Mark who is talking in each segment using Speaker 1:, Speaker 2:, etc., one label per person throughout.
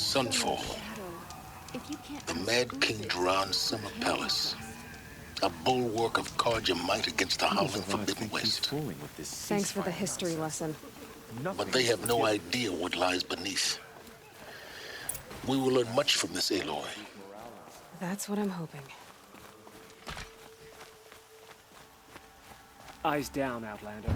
Speaker 1: Sunfall. The Mad King Duran's summer palace. A bulwark of cards your might against the howling Forbidden West.
Speaker 2: Thanks for the history lesson.
Speaker 1: But they have no idea what lies beneath. We will learn much from this, Aloy.
Speaker 2: That's what I'm hoping.
Speaker 3: Eyes down, Outlander.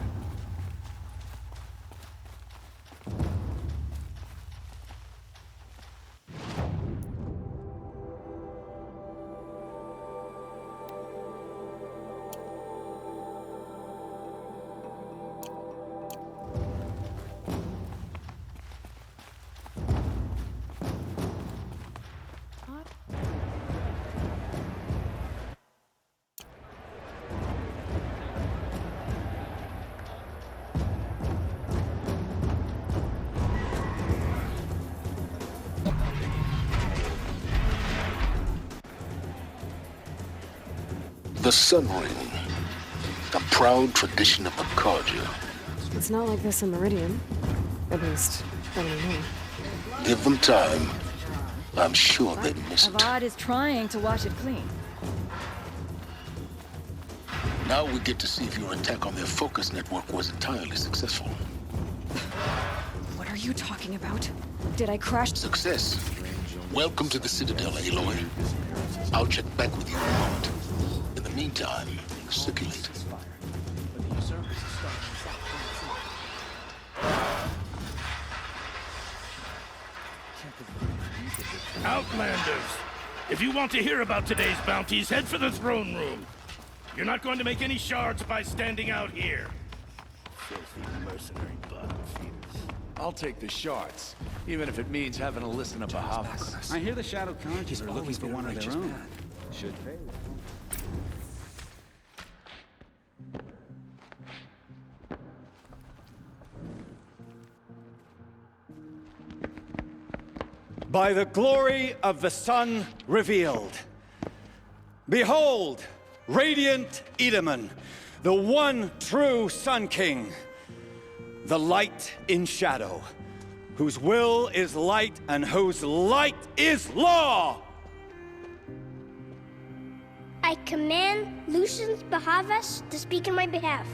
Speaker 1: The Sun Ring. A proud tradition of Akarja.
Speaker 2: It's not like this in Meridian. At least, I don't know.
Speaker 1: Give them time. I'm sure they'd miss it.
Speaker 4: Avad is trying to wash it clean.
Speaker 1: Now we get to see if your attack on their focus network was entirely successful.
Speaker 2: What are you talking about? Did I crash?
Speaker 1: Success. Welcome to the Citadel, Aloy. I'll check back with you in a moment. In the meantime, circulate.
Speaker 5: Outlanders! If you want to hear about today's bounties, head for the throne room. You're not going to make any shards by standing out here. Filthy mercenary butts.
Speaker 6: I'll take the shards, even if it means having to listen to Bahavas.
Speaker 7: I hear the Shadow Conscious are looking for one of their own. Should pay.
Speaker 8: By the glory of the sun revealed. Behold, radiant Edaman, the one true Sun King, the light in shadow, whose will is light and whose light is law!
Speaker 9: I command Lucius Bahavas to speak in my behalf.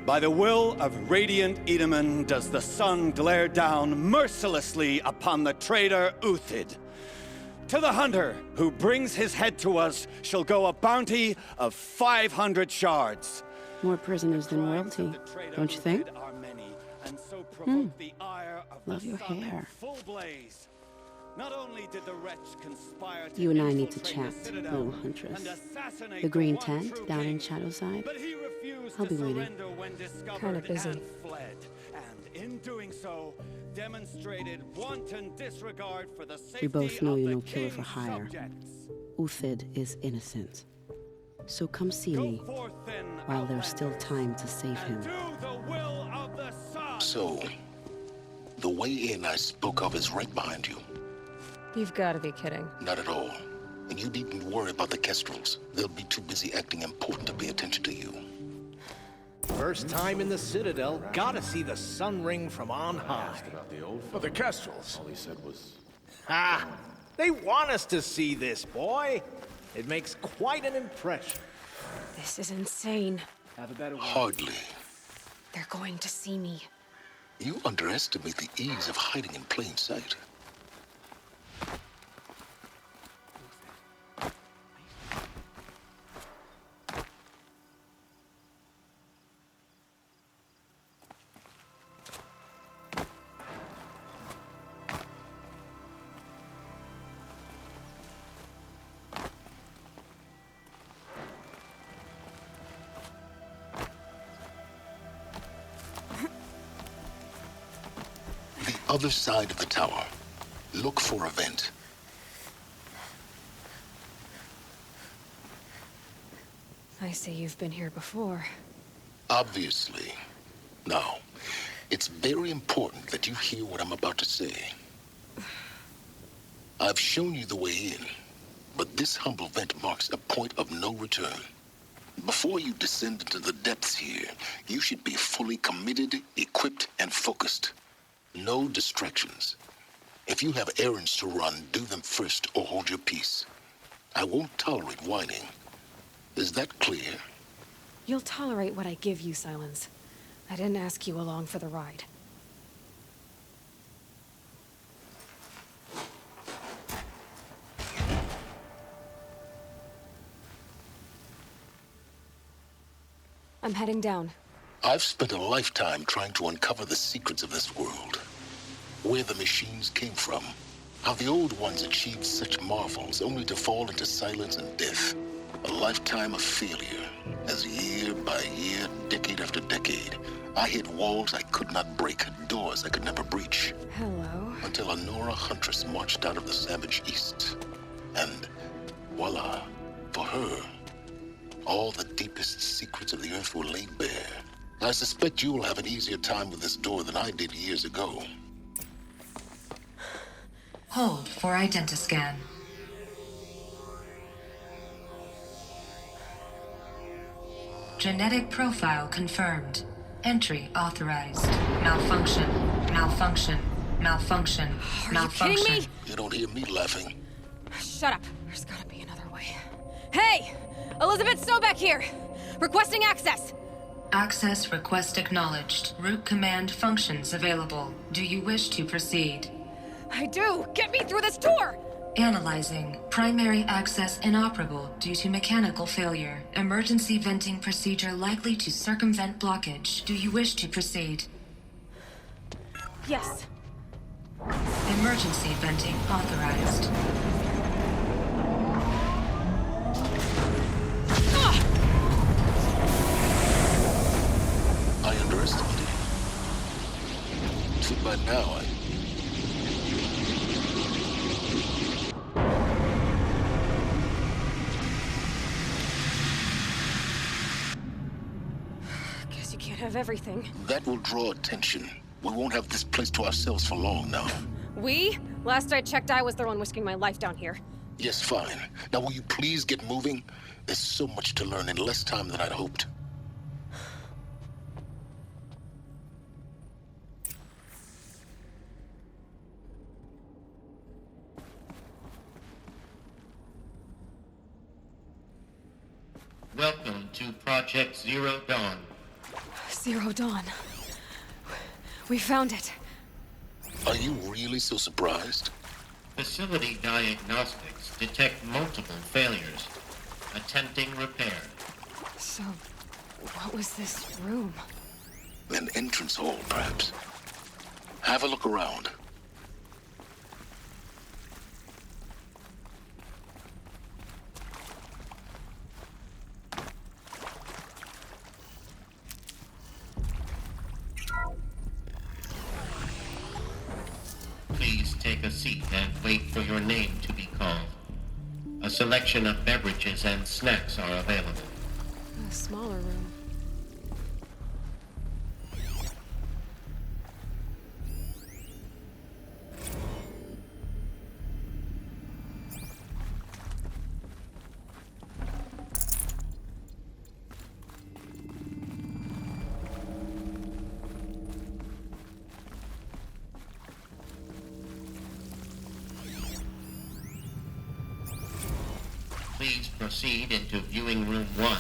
Speaker 8: By the will of radiant Edaman does the sun glare down mercilessly upon the traitor Uthid. To the hunter who brings his head to us shall go a bounty of 500 shards.
Speaker 10: More prisoners than royalty, don't you think? Love your hair.
Speaker 8: Not only did the wretch conspire to
Speaker 10: You and I need to chat, little huntress. The green tent down in Shadowside. I'll be waiting.
Speaker 2: Kinda busy.
Speaker 8: Fled, and in doing so, demonstrated wanton disregard for the safety
Speaker 10: We both know
Speaker 8: of
Speaker 10: you're
Speaker 8: the
Speaker 10: no killer for
Speaker 8: king's
Speaker 10: hire.
Speaker 8: subjects.
Speaker 10: Uthid is innocent. So come see
Speaker 8: Go
Speaker 10: me
Speaker 8: forth then,
Speaker 10: while there's still time to save him.
Speaker 8: do the will of the sun.
Speaker 1: So, the way in I spoke of is right behind you.
Speaker 2: You've got to be kidding.
Speaker 1: Not at all. And you needn't worry about the Kestrels. They'll be too busy acting important to pay attention to you.
Speaker 11: First time in the Citadel, gotta see the Sun Ring from on high.
Speaker 5: But the Kestrels.
Speaker 6: All he said was,
Speaker 11: Ha! They want us to see this, boy. It makes quite an impression.
Speaker 2: This is insane.
Speaker 3: Have a better one.
Speaker 1: Hardly.
Speaker 2: They're going to see me.
Speaker 1: You underestimate the ease of hiding in plain sight. Other side of the tower. Look for a vent.
Speaker 2: I see you've been here before.
Speaker 1: Obviously. Now, it's very important that you hear what I'm about to say. I've shown you the way in, but this humble vent marks a point of no return. Before you descend into the depths here, you should be fully committed, equipped, and focused. No distractions. If you have errands to run, do them first or hold your peace. I won't tolerate whining. Is that clear?
Speaker 2: You'll tolerate what I give you, Silence. I didn't ask you along for the ride. I'm heading down.
Speaker 1: I've spent a lifetime trying to uncover the secrets of this world. Where the machines came from. How the old ones achieved such marvels only to fall into silence and death. A lifetime of failure, as year by year, decade after decade, I hit walls I could not break, doors I could never breach.
Speaker 2: Hello.
Speaker 1: Until a Nora huntress marched out of the savage east. And voila, for her, all the deepest secrets of the earth were laid bare. I suspect you will have an easier time with this door than I did years ago.
Speaker 12: Hold for identiscan. Genetic profile confirmed. Entry authorized. Malfunction. Malfunction. Malfunction. Malfunction.
Speaker 2: Are you kidding me?
Speaker 1: You don't hear me laughing.
Speaker 2: Shut up. There's gotta be another way. Hey! Elizabeth Sobek here! Requesting access!
Speaker 12: Access request acknowledged. Root command functions available. Do you wish to proceed?
Speaker 2: I do! Get me through this door!
Speaker 12: Analyzing. Primary access inoperable due to mechanical failure. Emergency venting procedure likely to circumvent blockage. Do you wish to proceed?
Speaker 2: Yes.
Speaker 12: Emergency venting authorized.
Speaker 1: I underestimated you. By now,
Speaker 2: Guess you can't have everything.
Speaker 1: That will draw attention. We won't have this place to ourselves for long now.
Speaker 2: We? Last I checked, I was the one risking my life down here.
Speaker 1: Yes, fine. Now will you please get moving? There's so much to learn in less time than I'd hoped.
Speaker 13: Welcome to Project Zero Dawn.
Speaker 2: Zero Dawn. We found it.
Speaker 1: Are you really so surprised?
Speaker 13: Facility diagnostics detect multiple failures. Attempting repair.
Speaker 2: So, what was this room?
Speaker 1: An entrance hall, perhaps. Have a look around.
Speaker 13: Please take a seat and wait for your name to be called. A selection of beverages and snacks are available.
Speaker 2: A smaller room.
Speaker 13: Please proceed into viewing room 1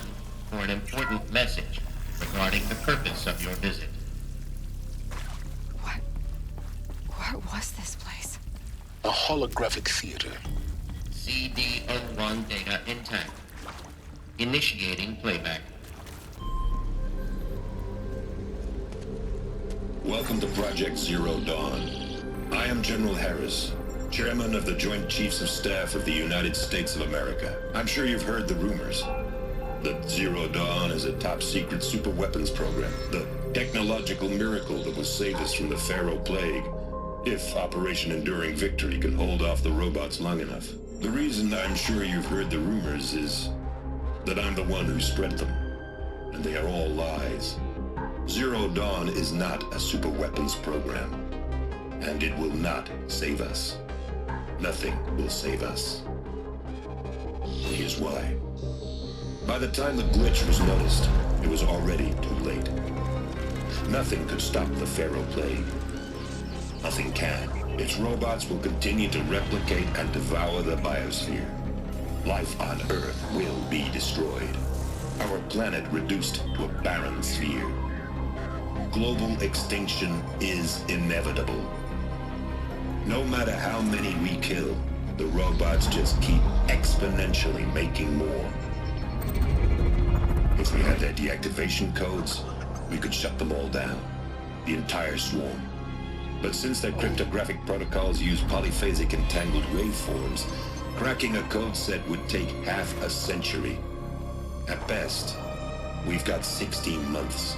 Speaker 13: for an important message regarding the purpose of your visit.
Speaker 2: What was this place?
Speaker 1: A holographic theater.
Speaker 13: CD01 data intact. Initiating playback.
Speaker 14: Welcome to Project Zero Dawn. I am General Harris, Chairman of the Joint Chiefs of Staff of the United States of America. I'm sure you've heard the rumors that Zero Dawn is a top-secret superweapons program, the technological miracle that will save us from the Pharaoh Plague, if Operation Enduring Victory can hold off the robots long enough. The reason I'm sure you've heard the rumors is that I'm the one who spread them, and they are all lies. Zero Dawn is not a superweapons program, and it will not save us. Nothing will save us. Here's why. By the time the glitch was noticed, it was already too late. Nothing could stop the Pharaoh plague. Nothing can. Its robots will continue to replicate and devour the biosphere. Life on Earth will be destroyed. Our planet reduced to a barren sphere. Global extinction is inevitable. No matter how many we kill, the robots just keep exponentially making more. If we had their deactivation codes, we could shut them all down. The entire swarm. But since their cryptographic protocols use polyphasic entangled waveforms, cracking a code set would take half a century. At best, we've got 16 months.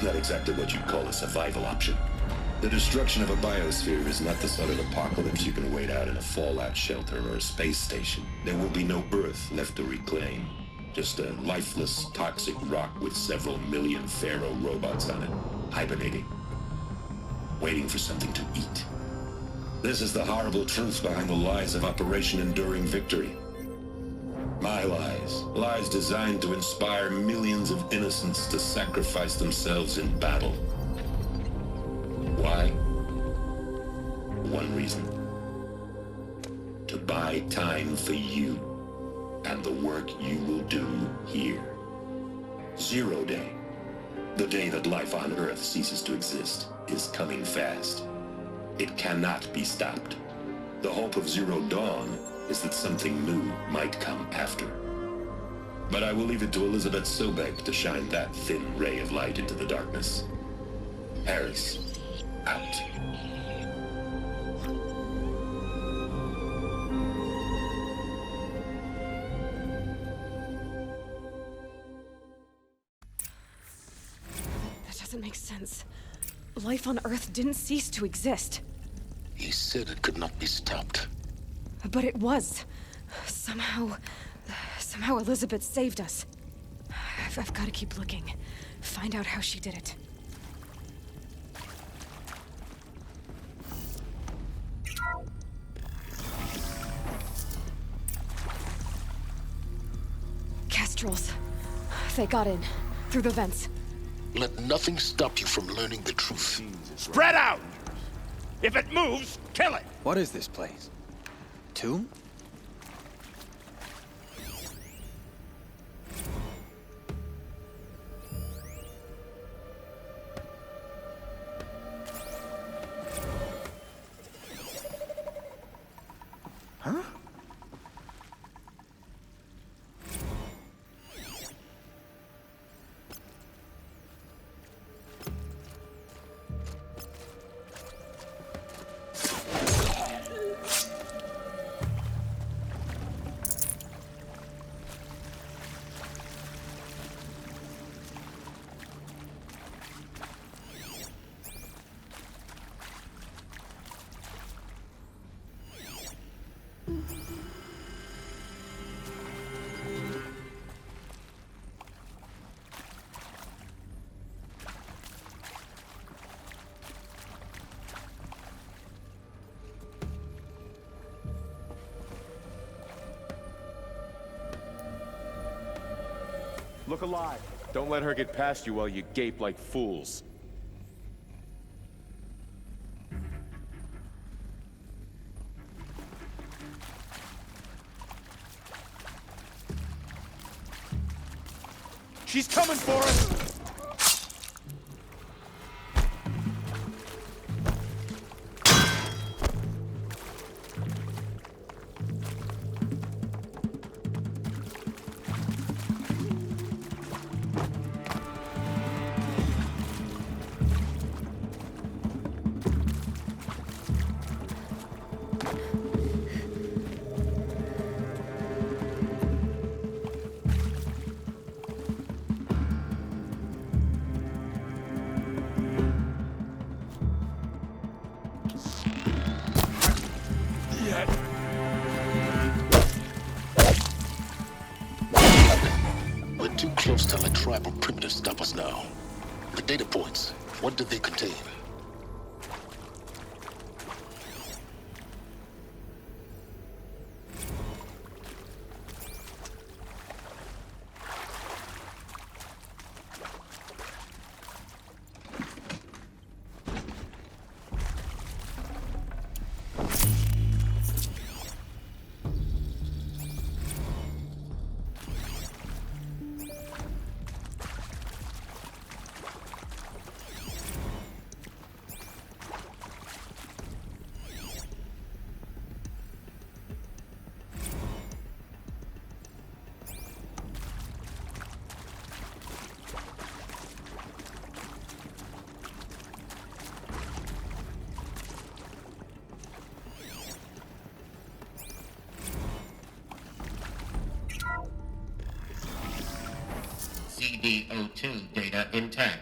Speaker 14: Not exactly what you'd call a survival option. The destruction of a biosphere is not the sort of apocalypse you can wait out in a fallout shelter or a space station. There will be no Earth left to reclaim. Just a lifeless, toxic rock with several million Pharaoh robots on it, hibernating, waiting for something to eat. This is the horrible truth behind the lies of Operation Enduring Victory. My lies. Lies designed to inspire millions of innocents to sacrifice themselves in battle. Why? One reason. To buy time for you and the work you will do here. Zero Day, the day that life on Earth ceases to exist, is coming fast. It cannot be stopped. The hope of Zero Dawn is that something new might come after. But I will leave it to Elizabeth Sobek to shine that thin ray of light into the darkness. Harris, out.
Speaker 2: That doesn't make sense. Life on Earth didn't cease to exist.
Speaker 1: He said it could not be stopped.
Speaker 2: But it was. Somehow Elizabeth saved us. I've got to keep looking. Find out how she did it. Kestrels. They got in. Through the vents.
Speaker 1: Let nothing stop you from learning the truth.
Speaker 5: Spread out! If it moves, kill it!
Speaker 7: What is this place? Tomb? Huh?
Speaker 15: Look alive. Don't let her get past you while you gape like fools. She's coming for us!
Speaker 1: We're too close to let tribal primitives stop us now. The data points, what do they contain?
Speaker 13: SCP-02 data intact.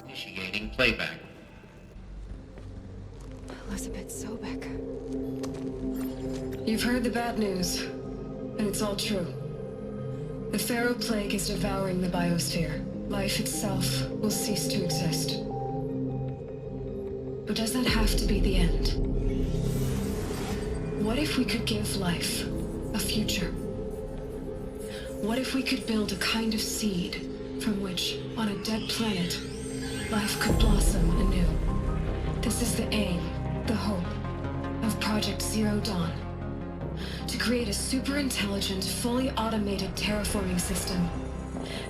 Speaker 13: Initiating playback.
Speaker 2: Elizabeth Sobek.
Speaker 12: You've heard the bad news, and it's all true. The Pharaoh Plague is devouring the biosphere. life itself will cease to exist. But does that have to be the end? What if we could give life a future? What if we could build a kind of seed from which, on a dead planet, life could blossom anew? This is the aim, the hope, of Project Zero Dawn. To create a super-intelligent, fully automated terraforming system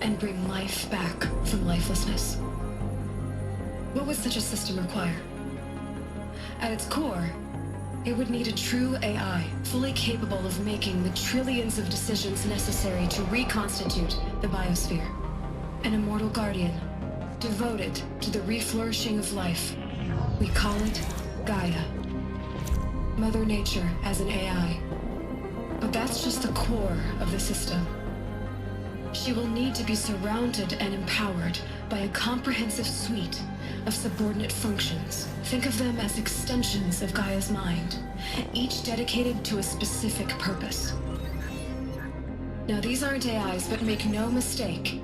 Speaker 12: and bring life back from lifelessness. What would such a system require? At its core, it would need a true AI, fully capable of making the trillions of decisions necessary to reconstitute the biosphere. An immortal guardian, devoted to the reflourishing of life. We call it Gaia. Mother Nature as an AI. But that's just the core of the system. She will need to be surrounded and empowered by a comprehensive suite of subordinate functions. Think of them as extensions of Gaia's mind, each dedicated to a specific purpose. Now, these aren't AIs, but make no mistake,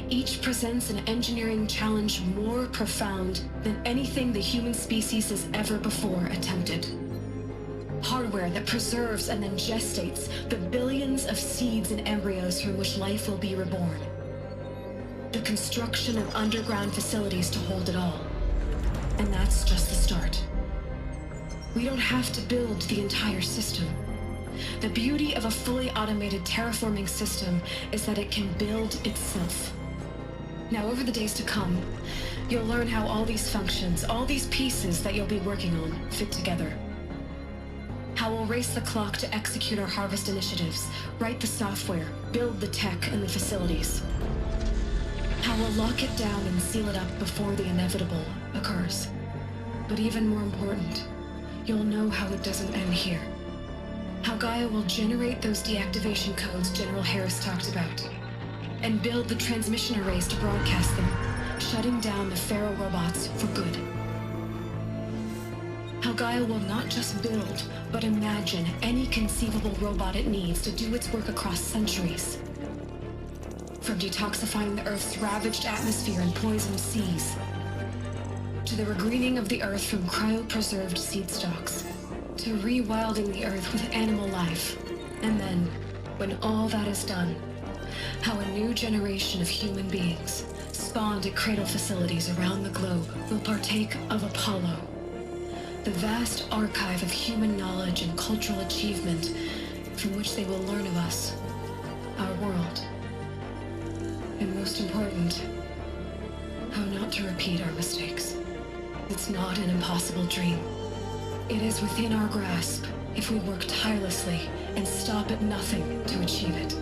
Speaker 12: each presents an engineering challenge more profound than anything the human species has ever before attempted. Hardware that preserves and then gestates the billions of seeds and embryos from which life will be reborn. The construction of underground facilities to hold it all. And that's just the start. We don't have to build the entire system. The beauty of a fully automated terraforming system is that it can build itself. Now, over the days to come, you'll learn how all these functions, all these pieces that you'll be working on, fit together. How we'll race the clock to execute our harvest initiatives, write the software, build the tech and the facilities. How we'll lock it down and seal it up before the inevitable occurs. But even more important, you'll know how it doesn't end here. How Gaia will generate those deactivation codes General Harris talked about, and build the transmission arrays to broadcast them, shutting down the Pharaoh robots for good. How Gaia will not just build, but imagine any conceivable robot it needs to do its work across centuries. From detoxifying the Earth's ravaged atmosphere and poisoned seas, to the regreening of the Earth from cryopreserved seed stalks, to rewilding the Earth with animal life. And then, when all that is done, how a new generation of human beings, spawned at cradle facilities around the globe, will partake of Apollo, the vast archive of human knowledge and cultural achievement from which they will learn of us, our world. And most important, how not to repeat our mistakes. It's not an impossible dream. It is within our grasp if we work tirelessly and stop at nothing to achieve it.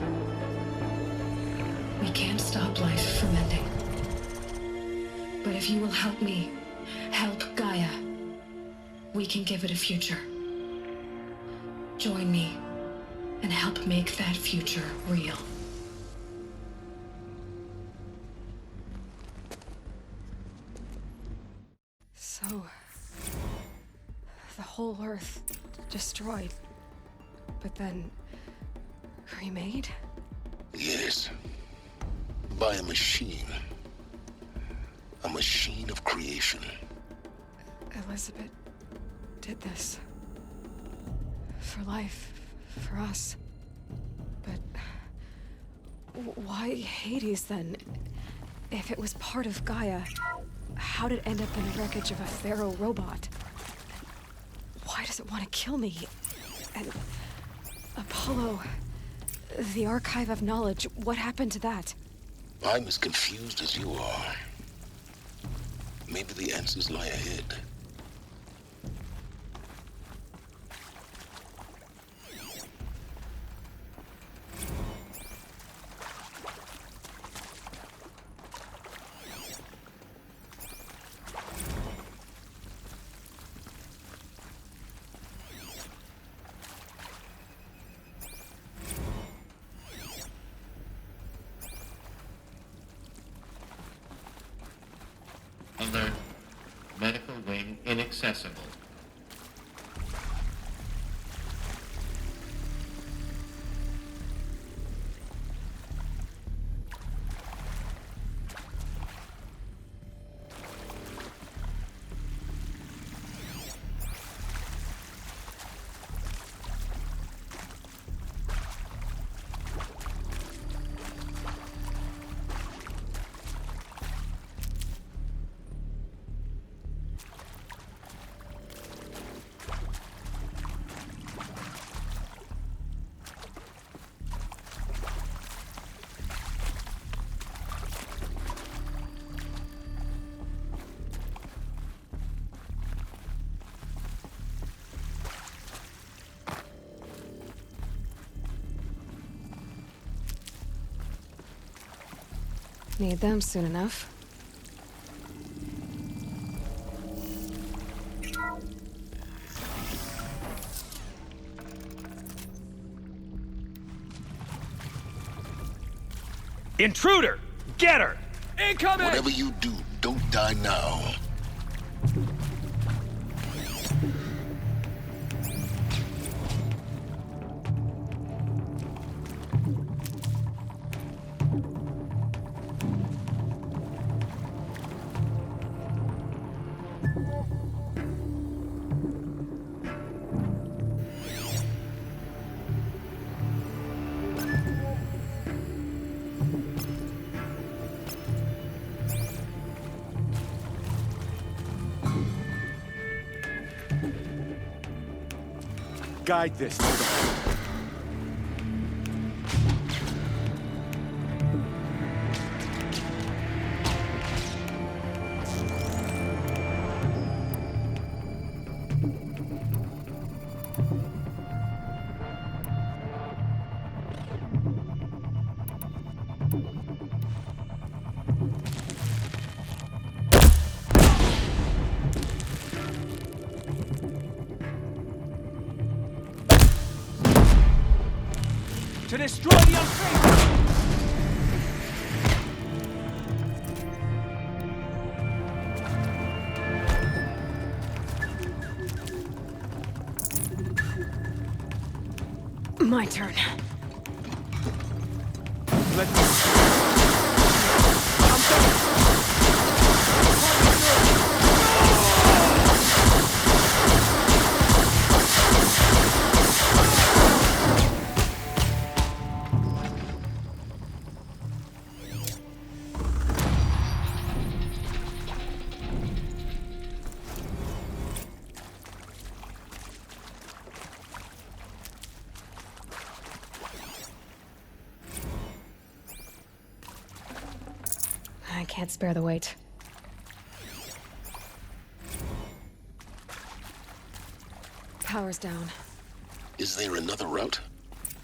Speaker 12: We can't stop life from ending. But if you will help me, help Gaia, we can give it a future. Join me and help make that future real.
Speaker 2: So, the whole Earth destroyed, but then remade?
Speaker 1: Yes. By a machine. A machine of creation.
Speaker 2: Elizabeth did this. For life, for us. But why Hades then? If it was part of Gaia, how did it end up in the wreckage of a Pharaoh robot? Why does it want to kill me? And Apollo, the archive of knowledge, what happened to that?
Speaker 1: I'm as confused as you are. Maybe the answers lie ahead.
Speaker 13: Alert. Medical wing inaccessible.
Speaker 2: Need them soon enough.
Speaker 16: Intruder! Get her! Incoming!
Speaker 1: Whatever you do, don't die now.
Speaker 15: Guide this to the...
Speaker 16: To destroy the unfaithful!
Speaker 2: My turn. I can't spare the weight. Power's down.
Speaker 1: Is there another route?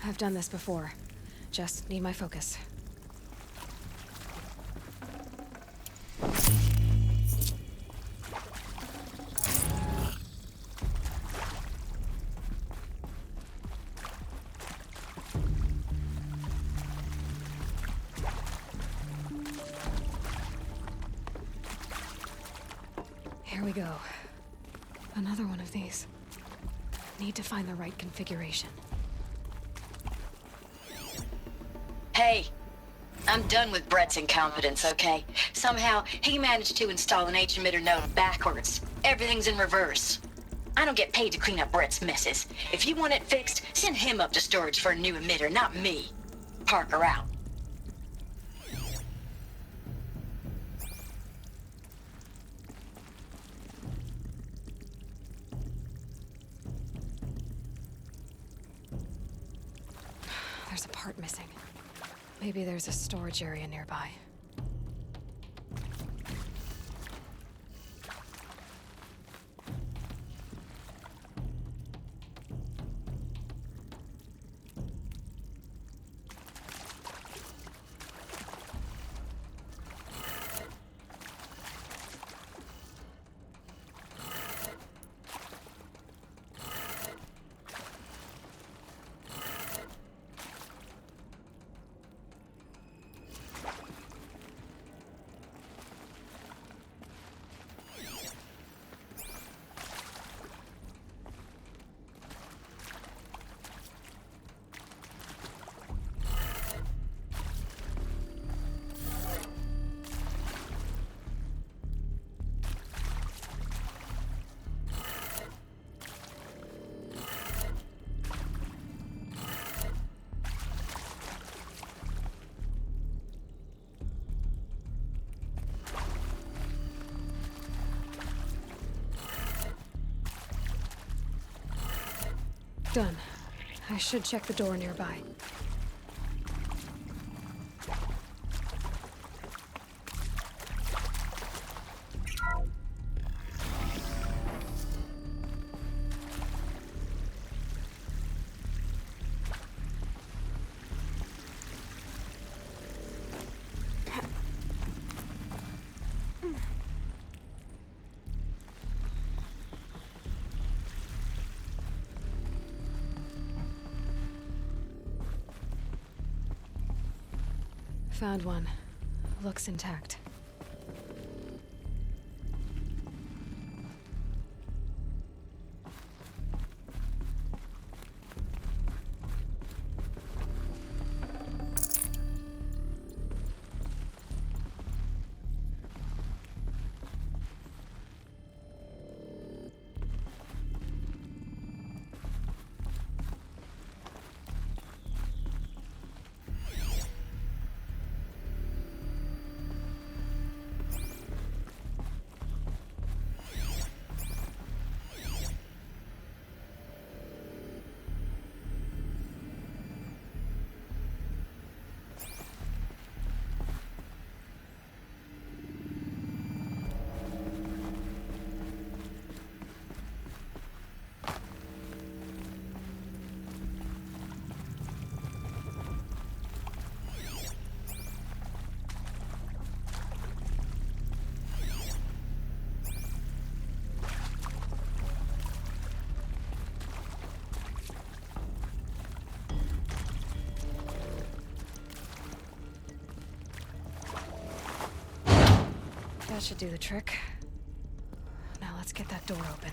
Speaker 2: I've done this before. Just need my focus. Here we go. Another one of these. Need to find the right configuration.
Speaker 17: Hey, I'm done with Brett's incompetence, okay? Somehow, he managed to install an H-emitter node backwards. Everything's in reverse. I don't get paid to clean up Brett's messes. If you want it fixed, send him up to storage for a new emitter, not me. Parker out.
Speaker 2: There's a part missing. Maybe there's a storage area nearby. Done. I should check the door nearby. Found one. Looks intact. That should do the trick. Now let's get that door open.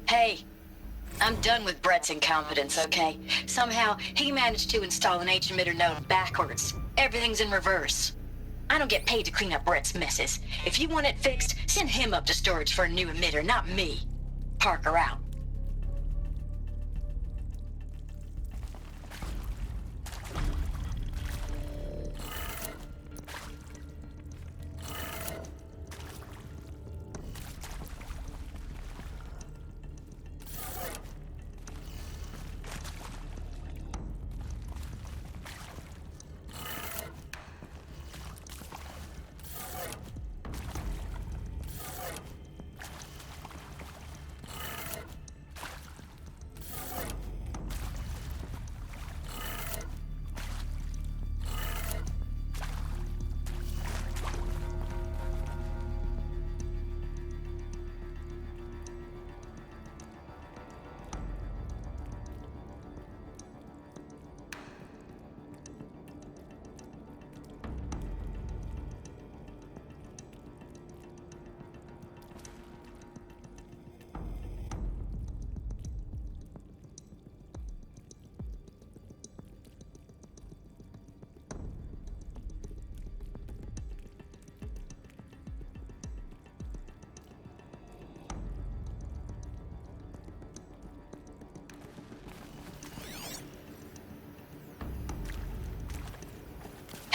Speaker 17: Hey, I'm done with Brett's incompetence, okay? Somehow, he managed to install an H-emitter node backwards. Everything's in reverse. I don't get paid to clean up Brett's messes. If you want it fixed, send him up to storage for a new emitter, not me. Parker out.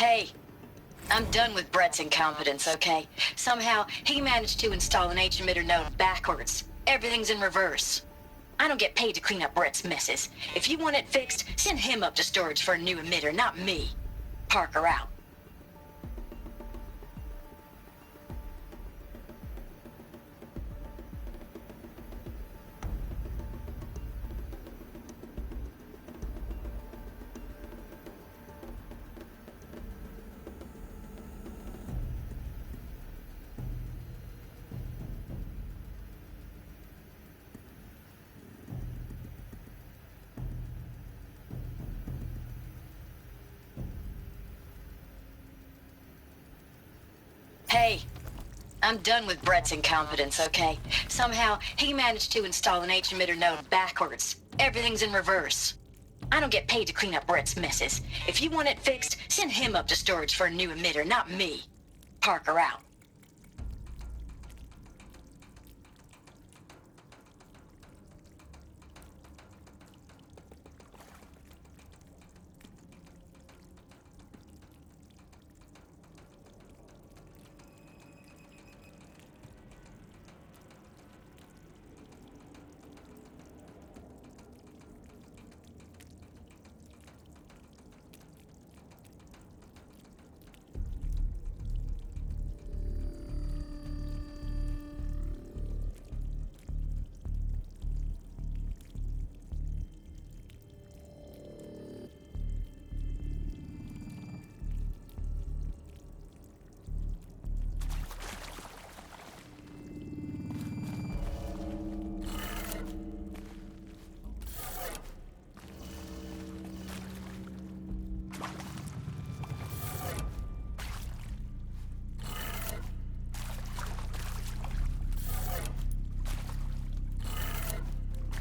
Speaker 17: Hey, I'm done with Brett's incompetence, okay? Somehow, he managed to install an H-emitter node backwards. Everything's in reverse. I don't get paid to clean up Brett's messes. If you want it fixed, send him up to storage for a new emitter, not me. Parker out. Hey, I'm done with Brett's incompetence, okay? Somehow, he managed to install an H-emitter node backwards. Everything's in reverse. I don't get paid to clean up Brett's messes. If you want it fixed, send him up to storage for a new emitter, not me. Parker out.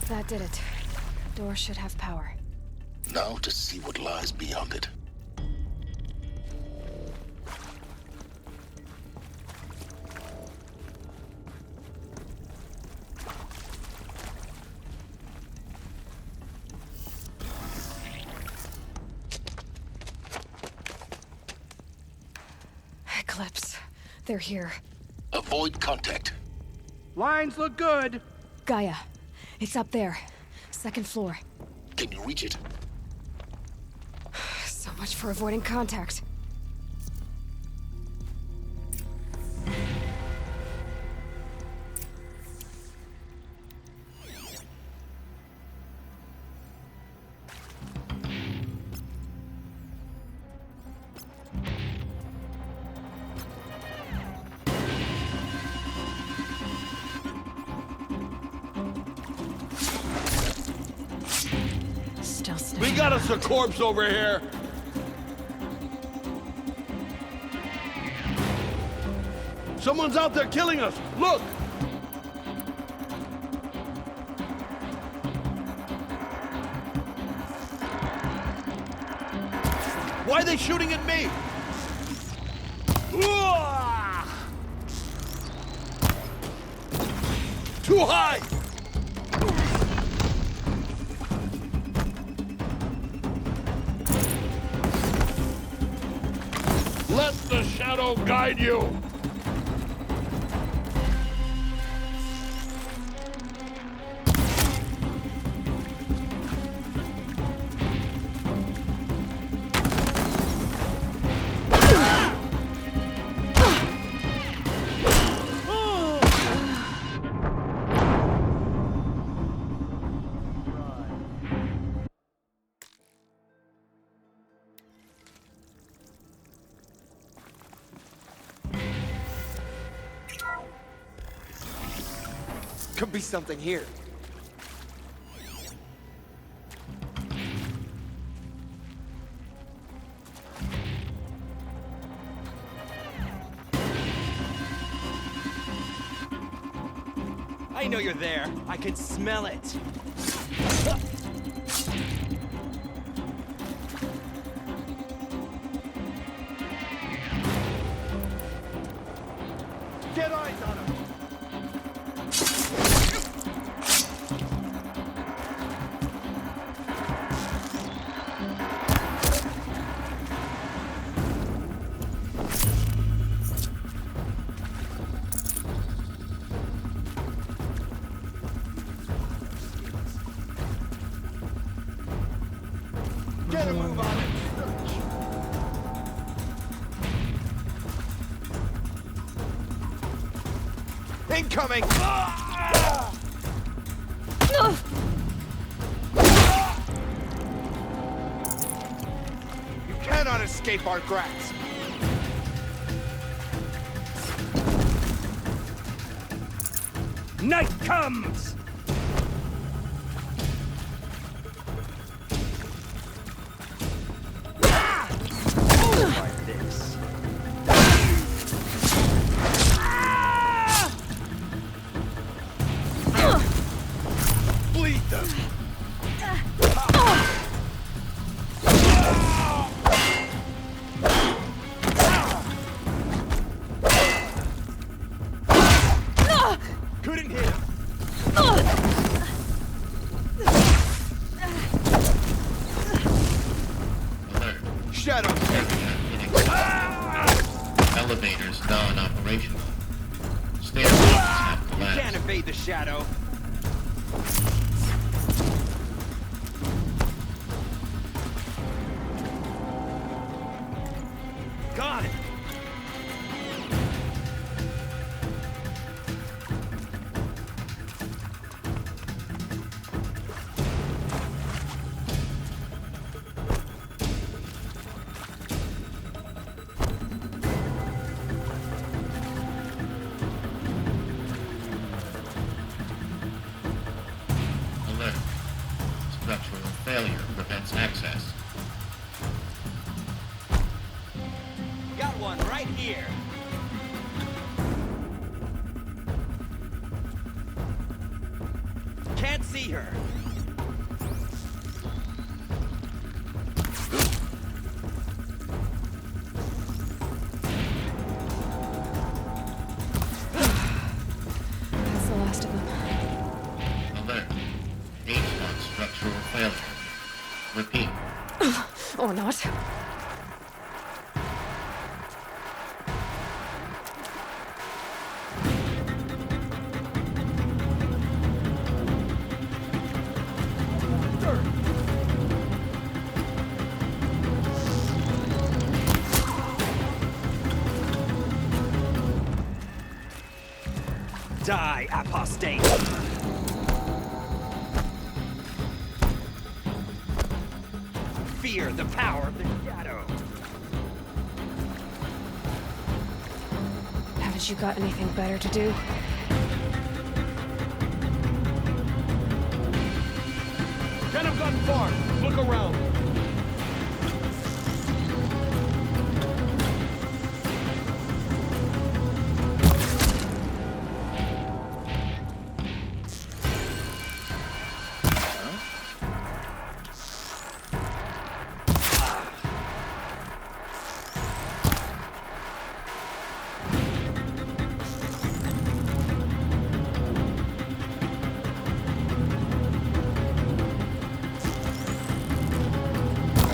Speaker 2: That did it. Door should have power.
Speaker 1: Now to see what lies beyond it.
Speaker 2: Eclipse. They're here.
Speaker 1: Avoid contact.
Speaker 3: Lines look good.
Speaker 2: Gaia. It's up there. Second floor.
Speaker 1: Can you reach it?
Speaker 2: So much for avoiding contact.
Speaker 15: We got us a corpse over here! Someone's out there killing us! Look! Why are they shooting at me? Too high! Let the shadow guide you!
Speaker 18: Could be something here.
Speaker 16: I know you're there. I can smell it.
Speaker 15: Get eyes on him! Get a move on it! Incoming! You cannot escape our grasp!
Speaker 3: Night comes! Like this.
Speaker 15: Bleed them! Couldn't hit him! Shadow!
Speaker 13: Elevators non-operational. Stairs have
Speaker 16: You
Speaker 13: collapsed.
Speaker 16: can't evade the shadow. Got it.
Speaker 13: Alert. Structural failure prevents access.
Speaker 16: Got one right here. Can't see her.
Speaker 2: That's the last of them.
Speaker 13: Alert. H1 structural failure. Repeat.
Speaker 2: Or not.
Speaker 16: Die, apostate. Fear the power of the shadow.
Speaker 2: Haven't you got anything better to do?
Speaker 15: Can't have gotten far! Look around!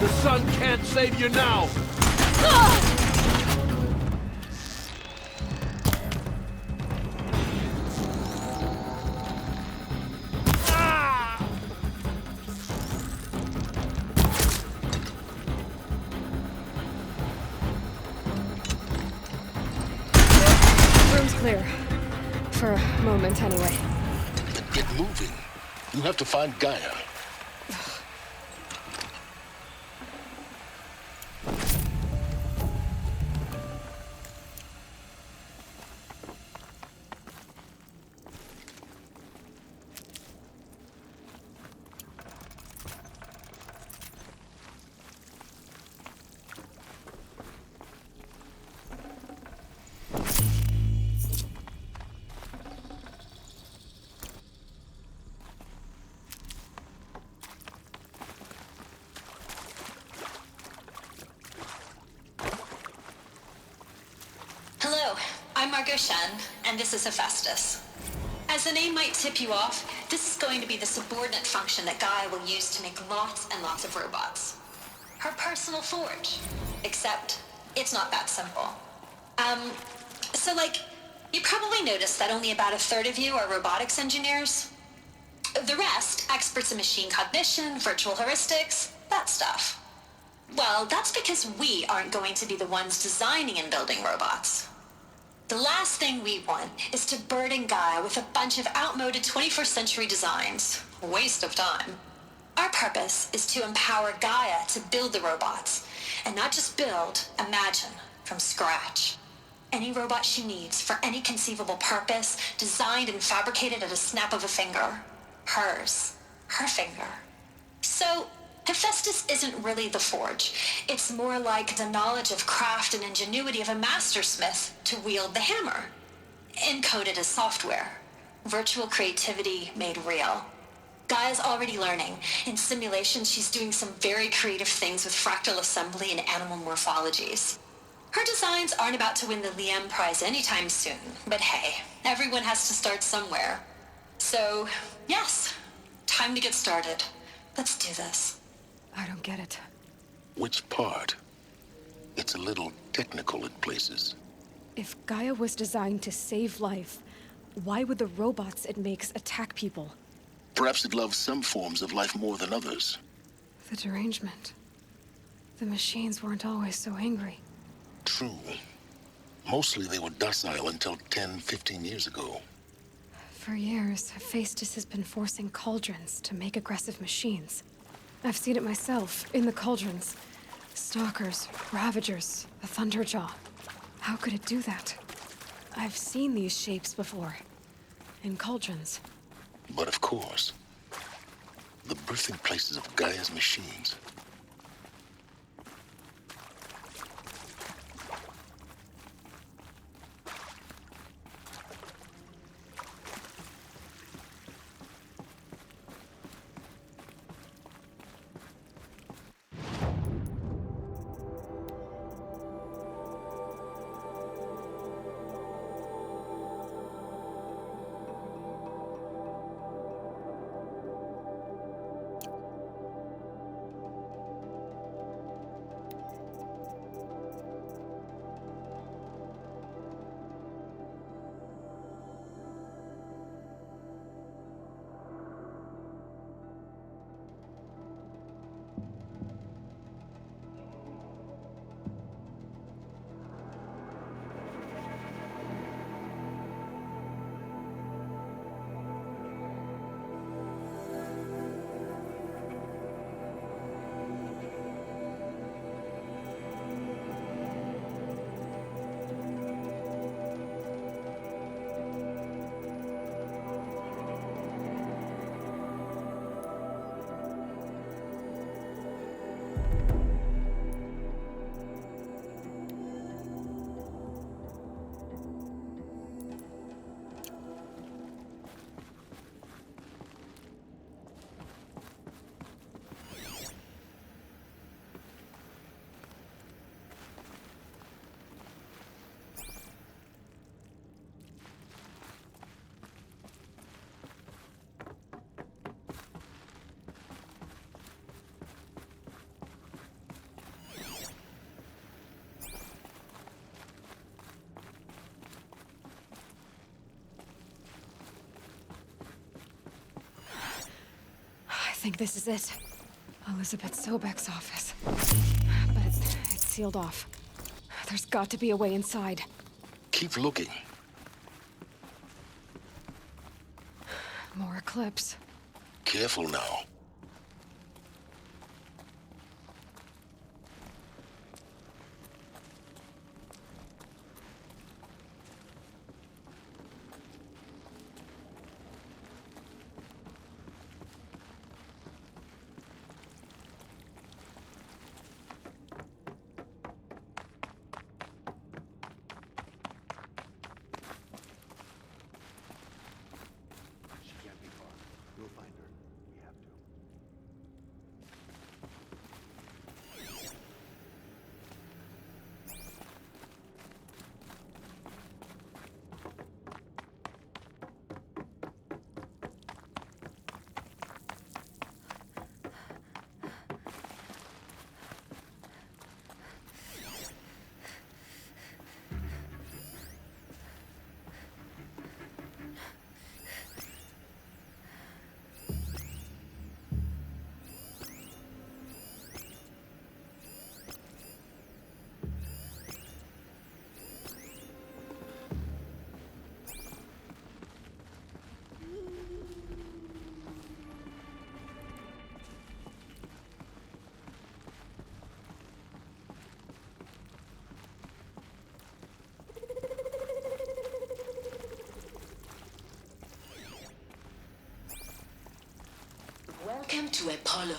Speaker 15: The sun can't save you now!
Speaker 2: Room's clear. For a moment, anyway.
Speaker 1: But get moving. You have to find Gaia.
Speaker 17: Hello, I'm Margot Shen, and this is Hephaestus. As the name might tip you off, this is going to be the subordinate function that Gaia will use to make lots and lots of robots. Her personal forge. Except, it's not that simple. You probably noticed that only about a third of you are robotics engineers. The rest, experts in machine cognition, virtual heuristics, that stuff. Well, that's because we aren't going to be the ones designing and building robots. The last thing we want is to burden Gaia with a bunch of outmoded 21st century designs. Waste of time. Our purpose is to empower Gaia to build the robots, and not just build, imagine, from scratch. Any robot she needs for any conceivable purpose, designed and fabricated at a snap of a finger. Hers. Her finger. So, Hephaestus isn't really the forge. It's more like the knowledge of craft and ingenuity of a mastersmith to wield the hammer. Encoded as software. Virtual creativity made real. Gaia's already learning. In simulations, she's doing some very creative things with fractal assembly and animal morphologies. Her designs aren't about to win the Liam Prize anytime soon, but hey, everyone has to start somewhere. So, yes, time to get started. Let's do this.
Speaker 2: I don't get it.
Speaker 1: Which part? It's a little technical in places.
Speaker 2: If Gaia was designed to save life, why would the robots it makes attack people?
Speaker 1: Perhaps it loves some forms of life more than others.
Speaker 2: The derangement. The machines weren't always so angry.
Speaker 1: True. Mostly they were docile until 10, 15 years ago.
Speaker 2: For years, Hephaestus has been forcing cauldrons to make aggressive machines. I've seen it myself, in the cauldrons. Stalkers, Ravagers, the Thunderjaw. How could it do that? I've seen these shapes before. In cauldrons.
Speaker 1: But of course, the birthing places of Gaia's machines.
Speaker 2: I think this is it. Elizabeth Sobek's office. But it's sealed off. There's got to be a way inside.
Speaker 1: Keep looking.
Speaker 2: More Eclipse.
Speaker 1: Careful now.
Speaker 6: She can't be far. We'll find her. We have to.
Speaker 17: Welcome to Apollo,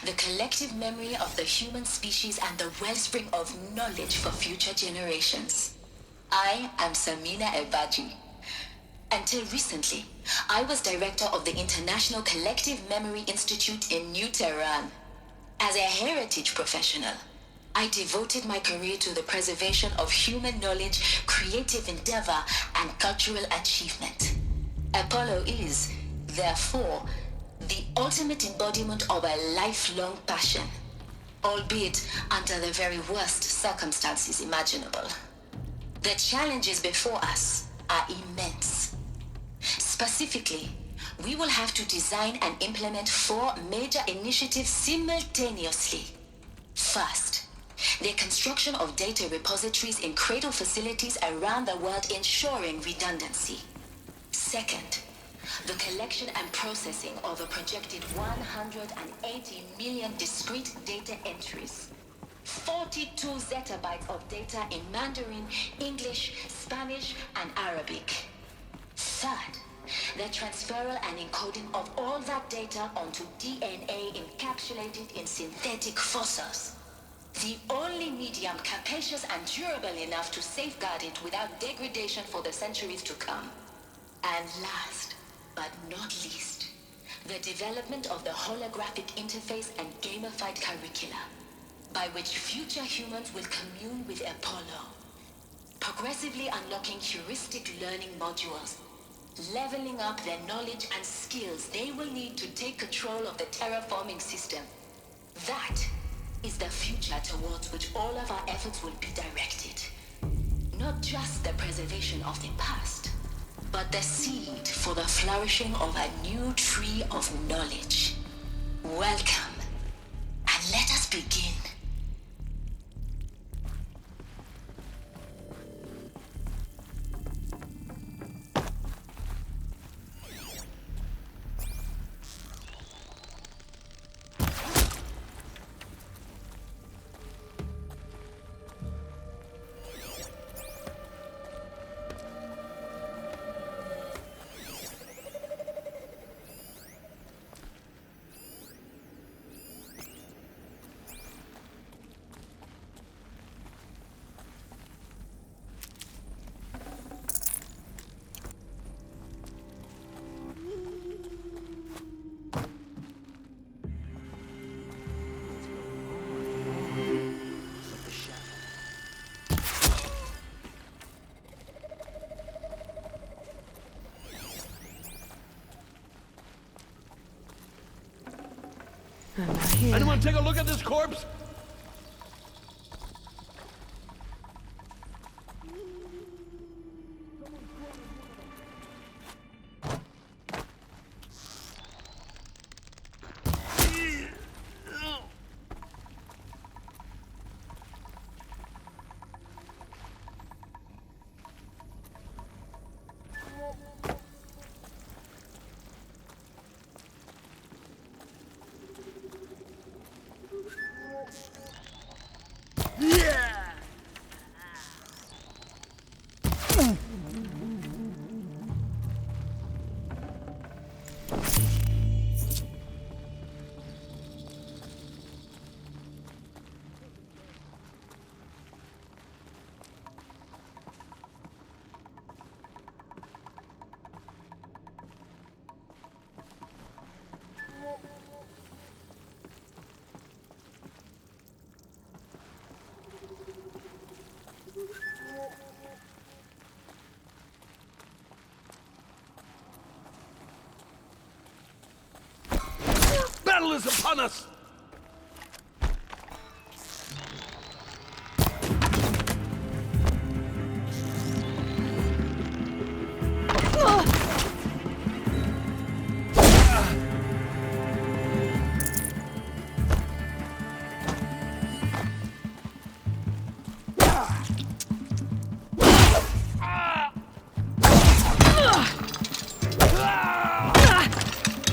Speaker 17: the collective memory of the human species and the wellspring of knowledge for future generations. I am Samina Ebaji. Until recently, I was director of the International Collective Memory Institute in New Tehran. As a heritage professional, I devoted my career to the preservation of human knowledge, creative endeavor, and cultural achievement. Apollo is, therefore, the ultimate embodiment of a lifelong passion, albeit under the very worst circumstances imaginable. The challenges before us are immense. Specifically, we will have to design and implement 4 major initiatives simultaneously. First, the construction of data repositories in cradle facilities around the world, ensuring redundancy. Second, the collection and processing of a projected 180 million discrete data entries. 42 zettabytes of data in Mandarin, English, Spanish, and Arabic. Third, the transferal and encoding of all that data onto DNA encapsulated in synthetic fossils. The only medium capacious and durable enough to safeguard it without degradation for the centuries to come. And last, but not least, the development of the holographic interface and gamified curricula, by which future humans will commune with Apollo, progressively unlocking heuristic learning modules, leveling up their knowledge and skills they will need to take control of the terraforming system. That is the future towards which all of our efforts will be directed. Not just the preservation of the past, but the seed for the flourishing of a new tree of knowledge. Welcome, and let us begin.
Speaker 5: Anyone take a look at this corpse? Battle is upon us!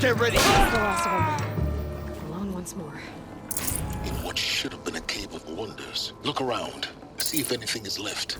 Speaker 5: Get ready!
Speaker 2: That's the last of them. Alone once more.
Speaker 1: In what should have been a cave of wonders. Look around. See if anything is left.